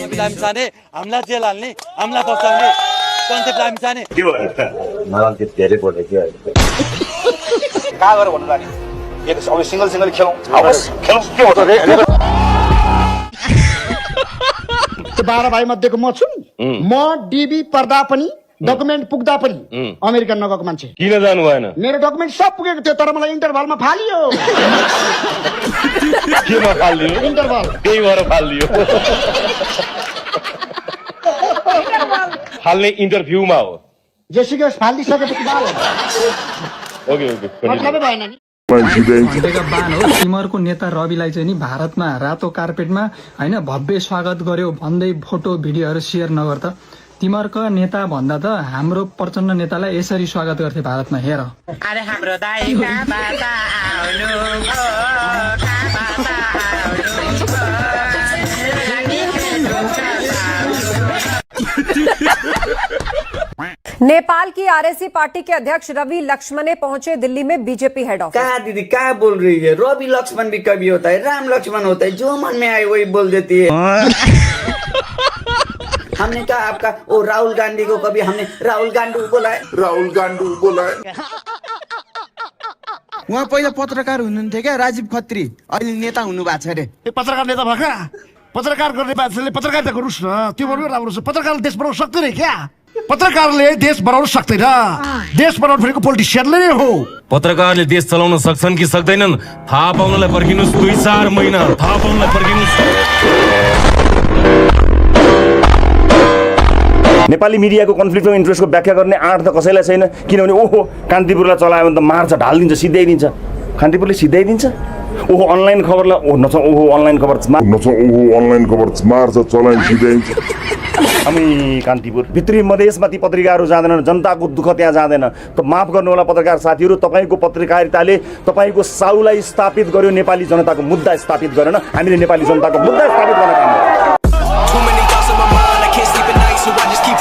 बिरामी छाने हामीलाई जेल हाल्ने हामीलाई बचाउने कन्ते बिरामी छाने के भयो त मलाई त्यो धेरै बोले के कहाँ गएर भन्नु लाने एक अब सिंगल खेलौँ हवस् खेलौँ के हो त त्यो 12 भाइ मध्येको म छु म डीबी पर्दा पनि डकुमेन्ट पुग्दा पनि अमेरिका नगएको मान्छे किन जानु भएन मेरो डकुमेन्ट सब पुगेको थियो तर मलाई इन्टरभलमा फालियो केमा फालियो इन्टरभल त्यही भएर फालियो फाल्ने इन्टरभ्यूमा हो जेसिकस फालिसकेपछि बाल ओके मतलबै भएन नि भनेका बान हो तिमीहरूको नेता रविलाई चाहिँ नि भारतमा रातो कार्पेटमा हैन भव्य स्वागत गर्यो भन्दै फोटो भिडियोहरू सेयर नगर त तिमीहरूको नेता भन्दा त हाम्रो प्रचण्ड नेतालाई यसरी स्वागत गर्थे भारतमा हेर अरे हाम्रो दाइ कहाँबाट आउनु नेपाल की आरएसी पार्टी के अध्यक्ष रवि लक्ष्मण पहुंचे दिल्ली में बीजेपी हेड ऑफिस। कहा दीदी क्या बोल रही है? रवि लक्ष्मण भी कभी होता है, राम लक्ष्मण होता है, जो मन में आए वही बोल देती है। हमने कहा आपका वो राहुल गांधी को कभी हमने राहुल गांडू बोला है। उहाँ पहिला पत्रकार हुनुहुन्थ्यो क्या राजीव खत्री, अहिले नेता हुनु भएको छ रे। पत्रकार नेता भएका पत्रकार गर्ने मान्छेले पत्रकारिता गर्नुस् न, त्यो गर्नु राम्रो छ। पत्रकारले देश बनाउन सक्दैन क्या? पत्रकारले देश बनाउन सक्दैन, देश बनाउनु भनेको पोलिटिसियनले नै हो। पत्रकारले देश चलाउन सक्छन् कि सक्दैनन् थाहा पाउनलाई पर्खिनुस् 2-4 महिना, थाहा पाउनलाई पर्खिनुस्। नेपाली मिडियाको कन्फ्लिक्ट अफ इन्ट्रेस्टको व्याख्या गर्ने आँट त कसैलाई छैन, किनभने ओहो कान्तिपुरलाई चलायो भने त मार्छ, ढालिदिन्छ, सिध्याइदिन्छ। कान्तिपुरले सिध्याइदिन्छ, ओहो अनलाइन खबरलाई ओहो अनलाइन खबर मार्छ, चलाइ सिध्याइदिन्छ। हामी कान्तिपुर भित्री मधेसमा ती पत्रिकाहरू जाँदैनन्, जनताको दुःख त्यहाँ जाँदैन। त माफ गर्नु होला पत्रकार साथीहरू, तपाईँको पत्रकारिताले तपाईँको साउलाई स्थापित गर्यो, नेपाली जनताको मुद्दा स्थापित गरेन। हामीले नेपाली जनताको मुद्दा स्थापित गर्न काम गर्छौँ।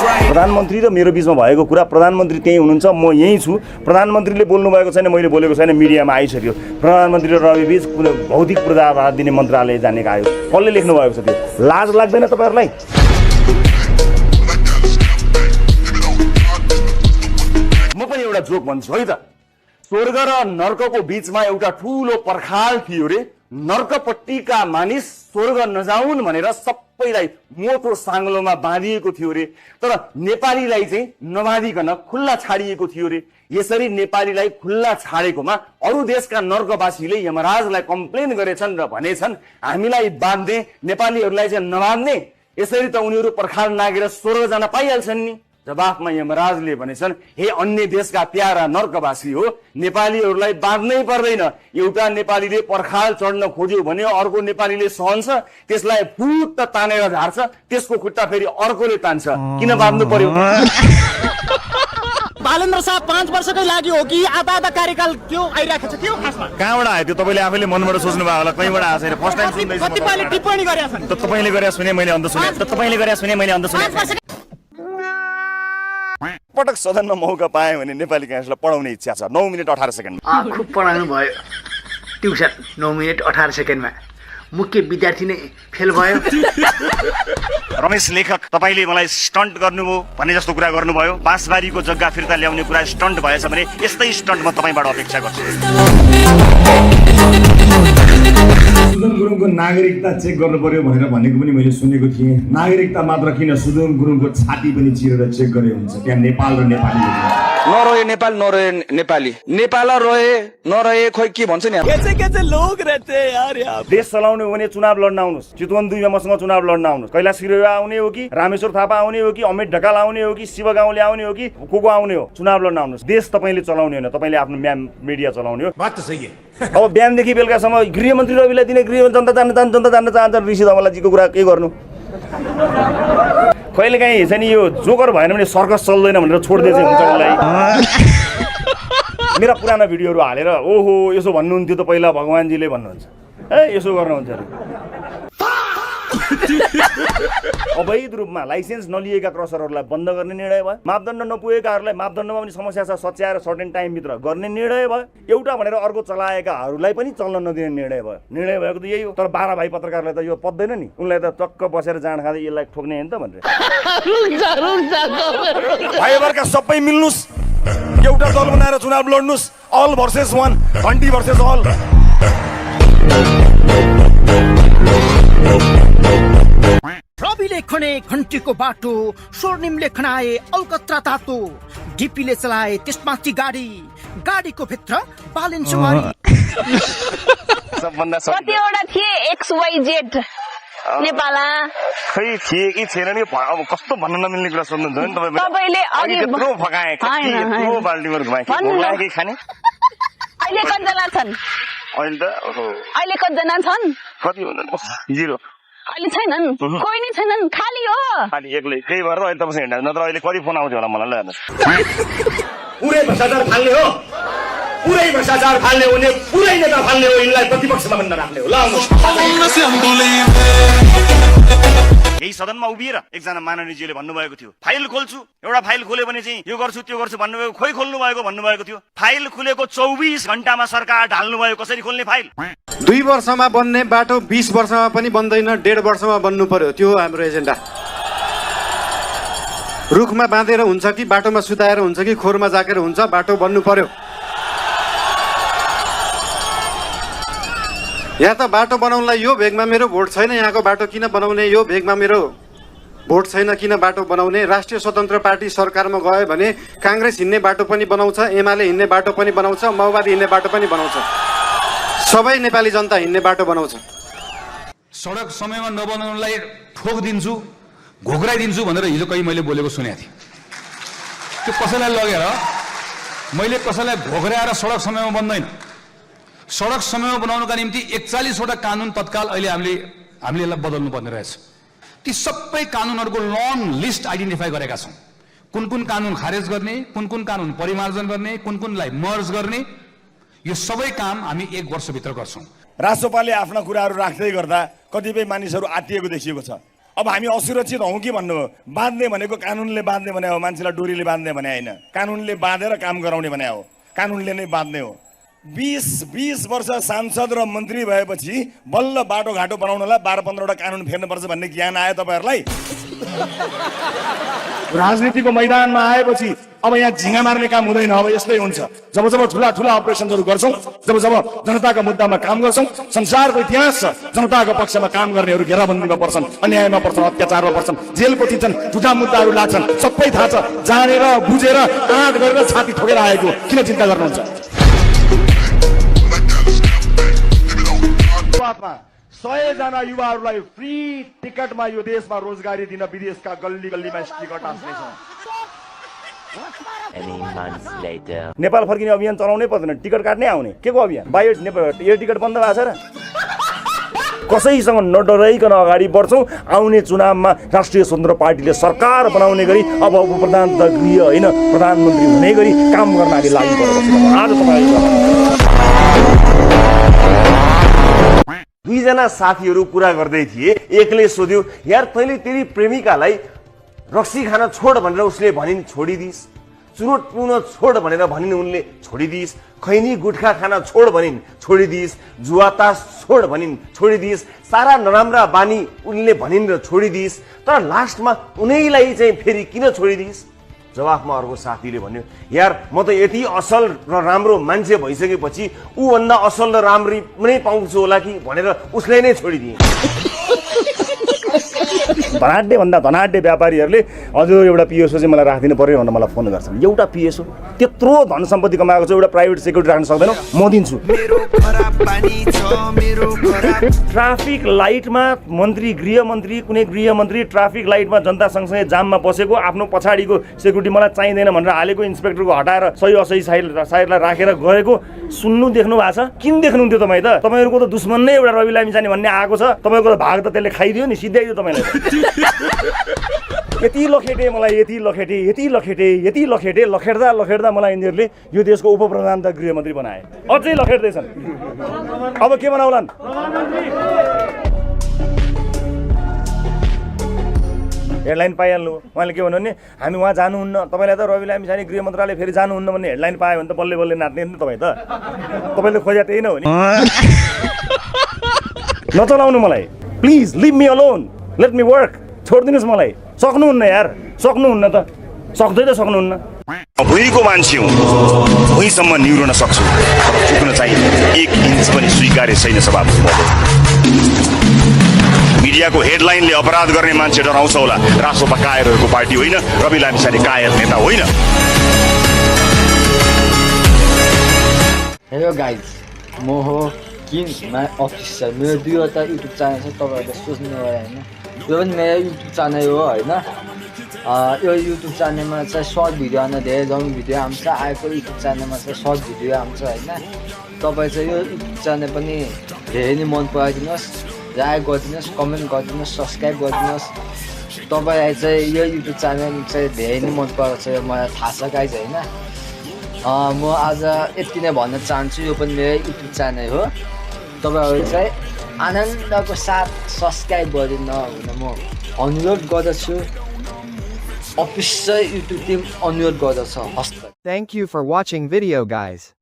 प्रधानमन्त्री र मेरो बिचमा भएको कुरा, प्रधानमन्त्री त्यही हुनुहुन्छ, म यहीँ छु। प्रधानमन्त्रीले बोल्नु भएको छैन, मैले बोलेको छैन, मिडियामा आइसक्यो। प्रधानमन्त्री र रवि बीच भौतिक पूर्वाधार दिने मन्त्रालय जानेको आयो। कसले लेख्नु भएको छ त्यो? लाज लाग्दैन तपाईँहरूलाई? म पनि एउटा जोक भन्छु है त। स्वर्ग र नर्कको बीचमा एउटा ठुलो पर्खाल थियो रे। नर्कपट्टिका मानिस स्वर्ग नजाउन् भनेर सबैलाई मोटो साङ्लोमा बाँधिएको थियो रे। तर नेपालीलाई चाहिँ नबाँधिकन खुल्ला छाडिएको थियो रे। यसरी नेपालीलाई खुल्ला छाडेकोमा अरू देशका नर्कवासीले यमराजलाई कम्प्लेन गरेछन् र भनेछन् हामीलाई बाँध्ने, नेपालीहरूलाई चाहिँ नबाँध्ने। यसरी त उनीहरू पर्खाल नागेर स्वर्ग जान पाइहाल्छन् नि। जवाफमा यमराजले भनेछन् हे अन्य देशका प्यारा नर्कवासी हो, नेपालीहरूलाई बाँध्नै पर्दैन। एउटा नेपालीले पर्खाल चढ्न खोज्यो भने अर्को नेपालीले सहन्छ, त्यसलाई फुट तानेर झार्छ, त्यसको खुट्टा फेरि अर्कोले तान्छ। किन बाँध्नु पर्यो? बालेन्द्र शाह 5 वर्षकै लागि हो कि आधा कार्यकाल त्यो आइराखेको छ? के हो खासमा? कहाँबाट आयो त्यो? तपाईँले आफैले मनबाट सोच्नु भयो होला, कहीँबाट आएको छैन। फर्स्ट टाइम सुन्दैछु। कतिपयले टिप्पणी गरेका छन्। तपाईँले गरेर सुने, मैले अन्त सुने। पटक सदनमा मौका पाएँ भने नेपाली काङ्ग्रेसलाई पढाउने इच्छा छ। 9 मिनेट 18 सेकेन्ड खुब पढाउनु भयो ट्युसन। 9 मिनेट 18 सेकेन्डमा मुख्य विद्यार्थी नै फेल भयो। रमेश लेखक, तपाईँले मलाई स्टन्ट गर्नुभयो भन्ने जस्तो कुरा गर्नुभयो। बाँसबारीको जग्गा फिर्ता ल्याउने कुरा स्टन्ट भएछ भने यस्तै स्टन्ट म तपाईँबाट अपेक्षा गर्छु। सुदन गुरुङको नागरिकता चेक गर्नु पर्यो भनेर भनेको पनि मैले सुनेको थिएँ। नागरिकता मात्र किन, सुदन गुरुङको छाती पनि चिरेर चेक गरे हुन्छ। त्यहाँ नेपाल र नेपाली नरहे नेपाल, नरहे नेपाली, नेपाल रहे नरहे खोइ के भन्छ नि। कैसे लोग रहते हैं यार यहाँ। देश चलाउने हो भने चुनाव लड्न आउनुहोस्। चितवन 2 मा मसँग चुनाव लड्न आउनुहोस्। कैलाश खिरवा आउने हो कि रामेश्वर थापा आउने हो कि अमित ढकाल आउने हो कि शिव गाउँले आउने हो कि को आउने हो, चुनाव लड्न आउनुहोस्। देश तपाईँले चलाउने होइन, तपाईँले आफ्नो मिडिया चलाउने हो। बात त सही है। अब बिहानदेखि बेलुकासम्म गृहमन्त्री रविलाई दिने, गृह जनता जान्न चाहन्छ ऋषि धवलाजीको कुरा के गर्नु? कहिले काहीँ छ नि यो जोकर भएन भने सर्कस चल्दैन भनेर छोड्दै चाहिँ हुन्छ मलाई। मेरा पुराना भिडियोहरू हालेर ओहो यसो भन्नुहुन्थ्यो त पहिला भगवान्जीले भन्नुहुन्छ, ए यसो गर्नुहुन्छ। अवैध रूपमा लाइसेन्स नलिएका क्रसरहरूलाई बन्द गर्ने निर्णय भयो। मापदण्ड नपुगेकाहरूलाई मापदण्डमा पनि समस्या छ सच्याएर सर्टेन टाइमभित्र गर्ने निर्णय भयो। एउटा भनेर अर्को चलाएकाहरूलाई पनि चल्न नदिने निर्णय भयो। निर्णय भएको त यही हो। तर 12 भाइ पत्रकारलाई त यो पत्दैन नि। उनलाई त चक्क बसेर जाँड खाँदै यसलाई ठोक्ने हैन त भनेर। भाइहरुका सबै मिल्नुस्, एउटा दल बनाएर चुनाव लड्नुस्, अल भर्सेस वान, घन्टी भर्सेस अल। रविले खने घन्टीको बाटो, स्वर्णिमले खनाए अलकत्रा तातो, डिपीले चलाए त्यसमाथि गाडी, गाडीको भित्र बालिन सवारी। कतिवटा थिए XYZ नेपालमा खै थिए कि छैन नि अब कस्तो भन्न नमिल्ने कुरा सोध्नुहुन्छ नि तपाईले अघि त्यत्रो फकाए त्यत्रो बाल्टीमा घुमाए के खाने अहिले कतिजना छन् अहिले कतिजना छन् कति भन्दैन 0 अहिले छैनन् कोही नै छैनन् खाली हो खाली एक्लै केही भएर अहिले तपाईँ हिँड्दा नत्र अहिले कति फोन आउँथ्यो होला मलाई ल हेर्नुहोस् पुरै भ्रष्टाचार फाल्ने हो पुरै भ्रष्टाचार फाल्ने हो पुरै नेता फाल्ने हो यिनलाई प्रतिपक्षमा भन्न राख्ने हो ल यही सदनमा उभिएर एकजना माननीयजीले भन्नुभएको थियो फाइल खोल्छु एउटा फाइल खोल्यो भने चाहिँ यो गर्छु त्यो गर्छु भन्नुभएको खोइ खोल्नु भएको भन्नुभएको थियो फाइल खुलेको 24 घण्टामा सरकार ढाल्नु भयो कसरी खोल्ने फाइल 2 वर्षमा बन्ने बाटो 20 वर्षमा पनि बन्दैन 1.5 वर्षमा बन्नु पर्यो त्यो हाम्रो एजेन्डा रुखमा बाँधेर हुन्छ कि बाटोमा सुताएर हुन्छ कि खोरमा जाकेर हुन्छ बाटो बन्नु पर्यो यहाँ त बाटो बनाउनलाई यो भेगमा मेरो भोट छैन यहाँको बाटो किन बनाउने यो भेगमा मेरो भोट छैन किन बाटो बनाउने राष्ट्रिय स्वतन्त्र पार्टी सरकारमा गयो भने कांग्रेस हिँड्ने बाटो पनि बनाउँछ एमाले हिँड्ने बाटो पनि बनाउँछ माओवादी हिँड्ने बाटो पनि बनाउँछ सबै नेपाली जनता हिँड्ने बाटो बनाउँछ सडक समयमा नबनाउनलाई ठोक दिन्छु घोक्राइदिन्छु भनेर हिजो कहीँ मैले बोलेको सुनेको थिएँ त्यो कसैलाई लगेर मैले कसैलाई घोक्राएर सडक समयमा बन्दैन सडक समयमा बनाउनका निम्ति 41 वटा कानुन तत्काल अहिले हामीले यसलाई बदल्नु पर्ने रहेछ ती सबै कानुनहरूको लङ लिस्ट आइडेन्टिफाई गरेका छौँ कुन कुन कानुन खारेज गर्ने कुन कुन कानुन परिमार्जन गर्ने कुन कुनलाई मर्ज गर्ने यो सबै काम हामी 1 वर्षभित्र गर्छौँ राष्ट्रपालले आफ्ना कुराहरू राख्दै गर्दा कतिपय मानिसहरू आत्तिएको देखिएको छ अब हामी असुरक्षित हौं कि भन्नुभयो बाँध्ने भनेको कानुनले बाँध्ने भने हो मान्छेलाई डोरीले बाँध्ने भने हैन कानुनले बाँधेर काम गराउने भने हो कानुनले नै बाँध्ने हो 20 वर्ष सांसद र मन्त्री भएपछि बल्ल बाटो घाटो बनाउनलाई 12-15 वटा कानुन फेर्नुपर्छ भन्ने ज्ञान आयो तपाईहरुलाई राजनीतिको मैदानमा आएपछि अब यहाँ झिंगा मार्ने काम हुँदैन अब यस्तै हुन्छ जब जब ठुला ठुला अपरेसनहरु गर्छौं जब जब जनताको मुद्दामा काम गर्छौं संसारको इतिहास छ जनताको पक्षमा काम गर्नेहरु घेराबन्दीमा पर्छन् अन्यायमा पर्छन् अत्याचारमा पर्छन् जेल कोठिन्छन् ठुटा मुद्दाहरु लाग्छन् सबै थाहा छ जानेर बुझेर आँट गरेर छाती ठोकेर आएको किन चिन्ता गर्नुहुन्छ 100 जना युवाहरूलाई फ्री टिकटमा यो देशमा रोजगारी दिन विदेशका गल्ली गल्लीमा स्टिकर टाँस्ने छ नेपाल फर्किने अभियान चलाउनै पर्दैन टिकट काट्नै आउने के को अभियान बायो एयर टिकट बन्द भएको छ र कसैसँग नडराइकन अगाडि बढ्छौं आउने चुनावमा राष्ट्रिय स्वतन्त्र पार्टीले सरकार बनाउने गरी अब प्रधानमन्त्री हैन प्रधानमन्त्री हुने गरी काम गर्न अघि लागि परेको छ आज तपाईहरु 2 जना साथीहरु कुरा गर्दै थिए एकले सोध्यो यार तैले तेरी प्रेमिकालाई रक्सी खान छोड भनेर उसले भनिन् छोडिदिस चुरोट पिउन छोड भनेर भनिन् उनले छोडिदिस खैनी गुटखा खान छोड भनिन् छोडिदिस जुवातास छोड भनिन् छोडिदिस सारा नराम्रा बानी उनले भनिन् र छोडिदिस तर लास्टमा उनैलाई चाहिँ फेरि किन छोडिदिस जवाफमा अर्को साथीले भन्यो यार म त यति असल र राम्रो मान्छे भइसकेपछि उ भन्दा असल र राम्री नै पाउँछु होला कि भनेर उसले नै छोडिदिए धनाढ्य भन्दा धनाढ्य व्यापारीहरूले हजुर एउटा पिएसओ चाहिँ मलाई राख्दिनु पर्यो भनेर मलाई फोन गर्छन् एउटा पिएसओ त्यत्रो धन सम्पत्ति कमाएको छ एउटा प्राइभेट सेक्युरिटी राख्न सक्दैन म दिन्छु ट्राफिक लाइटमा मन्त्री गृहमन्त्री कुनै गृहमन्त्री ट्राफिक लाइटमा जनता सँगसँगै जाममा बसेको आफ्नो पछाडिको सेक्युरिटी मलाई चाहिँदैन भनेर हालेको इन्सपेक्टरको हटाएर सही असही साइडलाई राखेर गएको सुन्नु देख्नु भएको छ किन देख्नुहुन्थ्यो तपाईँ त तपाईँहरूको त दुश्मन नै एउटा रवि लामिछाने भन्ने आएको छ तपाईँको त भाग त त्यसले खाइदियो नि सिध्याइदियो तपाईँलाई यति लखेटे मलाई यति लखेटे लखेट्दा मलाई यिनीहरूले यो देशको उपप्रधान त गृहमन्त्री बनाए अझै लखेट्दैछन् अब के बनाउलान् हेडलाइन पाइहाल्नु उहाँले के भन्नु भने हामी उहाँ जानुहुन्न तपाईँलाई त रवि लामिछाने गृह मन्त्रालय फेरि जानुहुन्न भन्ने हेडलाइन पायो भने त बल्ले बल्ले नाच्ने नि तपाईँ त तपाईँले खोज्या त्यही नै हो नि नचलाउनु मलाई please leave me alone let me work छोडिदिनुहोस् मलाई सक्नुहुन्न यार सक्नुहुन्न त सक्नुहुन्न भुइँको मान्छे हुँ भुइँसम्म निहुरन सक्छु तर झुक्न चाहिँ 1 इन्च पनि स्वीकार्य छैन सभापति महोदय मिडियाको हेडलाइनले अपराध गर्ने मान्छे डराउँछ होला रासोपा कायरहरूको पार्टी होइन रवि लामिछाने कायर नेता होइन हेलो गाइज म हो किङ माई अफिसर मेरो 2वटा युट्युब च्यानल छ तपाईँहरूले सोच्नु भयो होइन यो पनि मेरो युट्युब च्यानल हो होइन यो युट्युब च्यानलमा चाहिँ सर्ट भिडियो आउन धेरै लङ भिडियो आउँछ आएको युट्युब च्यानलमा चाहिँ सर्ट भिडियो आउँछ होइन तपाईँ चाहिँ यो युट्युब च्यानल पनि धेरै नै मन पराइदिनुहोस् लाइक गरिदिनुहोस् कमेन्ट गरिदिनुहोस् सब्सक्राइब गरिदिनुहोस् तपाईँलाई चाहिँ यो युट्युब च्यानल चाहिँ धेरै नै मन पराएको छ मलाई थाहा छ गाइज होइन म आज यति नै भन्न चाहन्छु यो पनि मेरो युट्युब च्यानल हो तपाईँहरू चाहिँ आनन्दको साथ सब्सक्राइब गरिदिन हुन म अनुरोध गर्दछु अफिसियल युट्युब टिम अनुरोध गर्दछ हस्त Thank you for watching video guys.